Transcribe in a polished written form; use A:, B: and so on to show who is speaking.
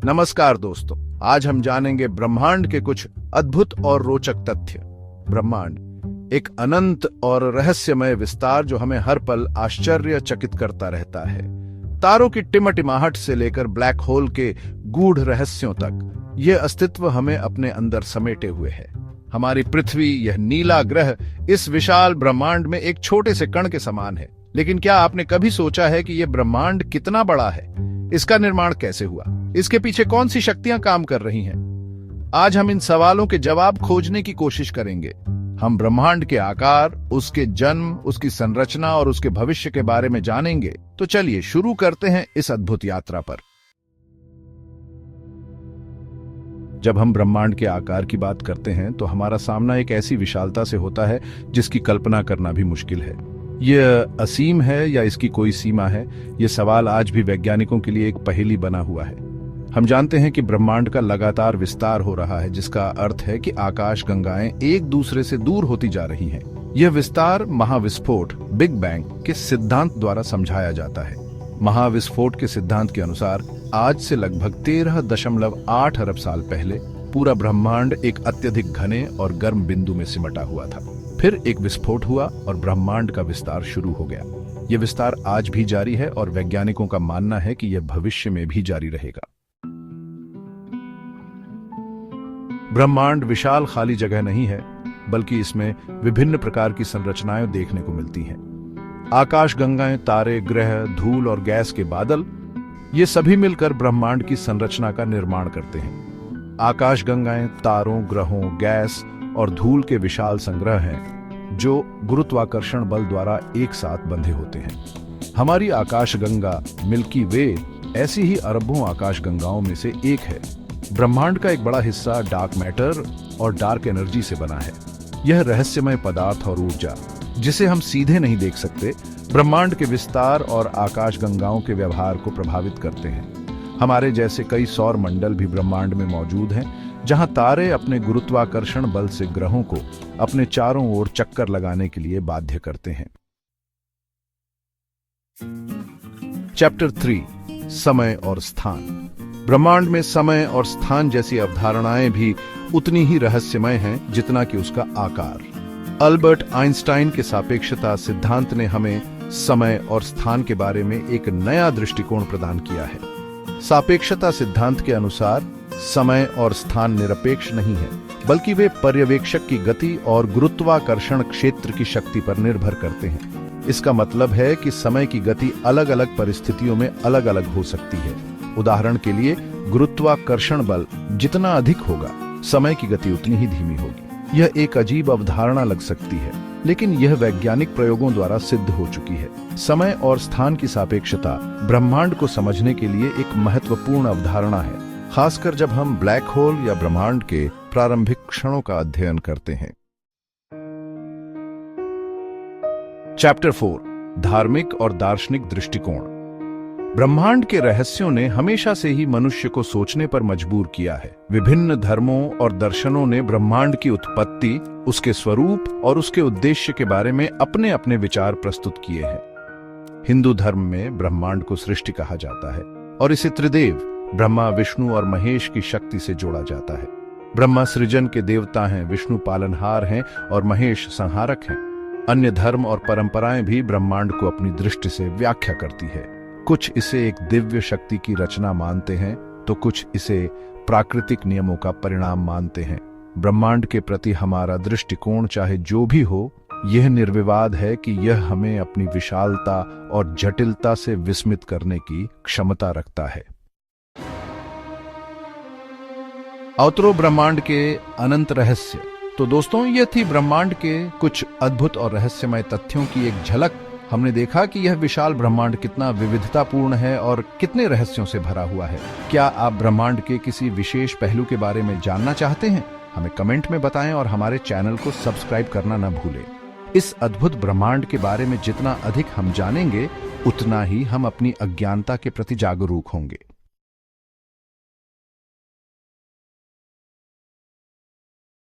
A: नमस्कार दोस्तों, आज हम जानेंगे ब्रह्मांड के कुछ अद्भुत और रोचक तथ्य। ब्रह्मांड एक अनंत और रहस्यमय विस्तार जो हमें हर पल आश्चर्यचकित करता रहता है। तारों की टिमटिमाहट से लेकर ब्लैक होल के गूढ़ रहस्यों तक यह अस्तित्व हमें अपने अंदर समेटे हुए है। हमारी पृथ्वी, यह नीला ग्रह, इस विशाल ब्रह्मांड में एक छोटे से कण के समान है। लेकिन क्या आपने कभी सोचा है कि यह ब्रह्मांड कितना बड़ा है? इसका निर्माण कैसे हुआ? इसके पीछे कौन सी शक्तियां काम कर रही हैं? आज हम इन सवालों के जवाब खोजने की कोशिश करेंगे। हम ब्रह्मांड के आकार, उसके जन्म, उसकी संरचना और उसके भविष्य के बारे में जानेंगे। तो चलिए शुरू करते हैं इस अद्भुत यात्रा पर। जब हम ब्रह्मांड के आकार की बात करते हैं तो हमारा सामना एक ऐसी विशालता से होता है जिसकी कल्पना करना भी मुश्किल है। यह असीम है या इसकी कोई सीमा है? यह सवाल आज भी वैज्ञानिकों के लिए एक पहेली बना हुआ है। हम जानते हैं कि ब्रह्मांड का लगातार विस्तार हो रहा है, जिसका अर्थ है कि आकाश गंगाएं एक दूसरे से दूर होती जा रही हैं। यह विस्तार महाविस्फोट, बिग बैंग के सिद्धांत द्वारा समझाया जाता है। महाविस्फोट के सिद्धांत के अनुसार आज से लगभग 13.8 अरब साल पहले पूरा ब्रह्मांड एक अत्यधिक घने और गर्म बिंदु में सिमटा हुआ था। फिर एक विस्फोट हुआ और ब्रह्मांड का विस्तार शुरू हो गया। यह विस्तार आज भी जारी है और वैज्ञानिकों का मानना है कि यह भविष्य में भी जारी रहेगा। ब्रह्मांड विशाल खाली जगह नहीं है, बल्कि इसमें विभिन्न प्रकार की संरचनाएं देखने को मिलती हैं। आकाश गंगाएं, तारे, ग्रह, धूल और गैस के बादल, ये सभी मिलकर ब्रह्मांड की संरचना का निर्माण करते हैं। आकाश गंगाएं तारों, ग्रहों, गैस और धूल के विशाल संग्रह हैं जो गुरुत्वाकर्षण बल द्वारा एक साथ बंधे होते हैं। हमारी आकाश गंगा मिल्की वे ऐसी ही अरबों आकाश गंगाओं में से एक है। ब्रह्मांड का एक बड़ा हिस्सा डार्क मैटर और डार्क एनर्जी से बना है। यह रहस्यमय पदार्थ और ऊर्जा, जिसे हम सीधे नहीं देख सकते, ब्रह्मांड के विस्तार और आकाश गंगाओं के व्यवहार को प्रभावित करते हैं। हमारे जैसे कई सौर मंडल भी ब्रह्मांड में मौजूद हैं, जहां तारे अपने गुरुत्वाकर्षण बल से ग्रहों को अपने चारों ओर चक्कर लगाने के लिए बाध्य करते हैं। चैप्टर 3, समय और स्थान। ब्रह्मांड में समय और स्थान जैसी अवधारणाएं भी उतनी ही रहस्यमय हैं जितना कि उसका आकार। अल्बर्ट आइंस्टाइन के सापेक्षता सिद्धांत ने हमें समय और स्थान के बारे में एक नया दृष्टिकोण प्रदान किया है। सापेक्षता सिद्धांत के अनुसार समय और स्थान निरपेक्ष नहीं है, बल्कि वे पर्यवेक्षक की गति और गुरुत्वाकर्षण क्षेत्र की शक्ति पर निर्भर करते हैं। इसका मतलब है कि समय की गति अलग अलग परिस्थितियों में अलग अलग हो सकती है। उदाहरण के लिए, गुरुत्वाकर्षण बल जितना अधिक होगा, समय की गति उतनी ही धीमी होगी। यह एक अजीब अवधारणा लग सकती है, लेकिन यह वैज्ञानिक प्रयोगों द्वारा सिद्ध हो चुकी है। समय और स्थान की सापेक्षता ब्रह्मांड को समझने के लिए एक महत्वपूर्ण अवधारणा है, खासकर जब हम ब्लैक होल या ब्रह्मांड के प्रारंभिक क्षणों का अध्ययन करते हैं। चैप्टर 4, धार्मिक और दार्शनिक दृष्टिकोण। ब्रह्मांड के रहस्यों ने हमेशा से ही मनुष्य को सोचने पर मजबूर किया है। विभिन्न धर्मों और दर्शनों ने ब्रह्मांड की उत्पत्ति, उसके स्वरूप और उसके उद्देश्य के बारे में अपने अपने विचार प्रस्तुत किए हैं। हिंदू धर्म में ब्रह्मांड को सृष्टि कहा जाता है और इसे त्रिदेव, ब्रह्मा, विष्णु और महेश की शक्ति से जोड़ा जाता है। ब्रह्मा सृजन के देवता हैं, विष्णु पालनहार हैं और महेश संहारक हैं। अन्य धर्म और परंपराएं भी ब्रह्मांड को अपनी दृष्टि से व्याख्या करती है। कुछ इसे एक दिव्य शक्ति की रचना मानते हैं, तो कुछ इसे प्राकृतिक नियमों का परिणाम मानते हैं। ब्रह्मांड के प्रति हमारा दृष्टिकोण चाहे जो भी हो, यह निर्विवाद है कि यह हमें अपनी विशालता और जटिलता से विस्मित करने की क्षमता रखता है। अवतरो ब्रह्मांड के अनंत रहस्य। तो दोस्तों, यह थी ब्रह्मांड के कुछ अद्भुत और रहस्यमय तथ्यों की एक झलक। हमने देखा कि यह विशाल ब्रह्मांड कितना विविधतापूर्ण है और कितने रहस्यों से भरा हुआ है। क्या आप ब्रह्मांड के किसी विशेष पहलू के बारे में जानना चाहते हैं? हमें कमेंट में बताएं और हमारे चैनल को सब्सक्राइब करना न भूलें। इस अद्भुत ब्रह्मांड के बारे में जितना अधिक हम जानेंगे, उतना ही हम अपनी अज्ञानता के प्रति जागरूक होंगे।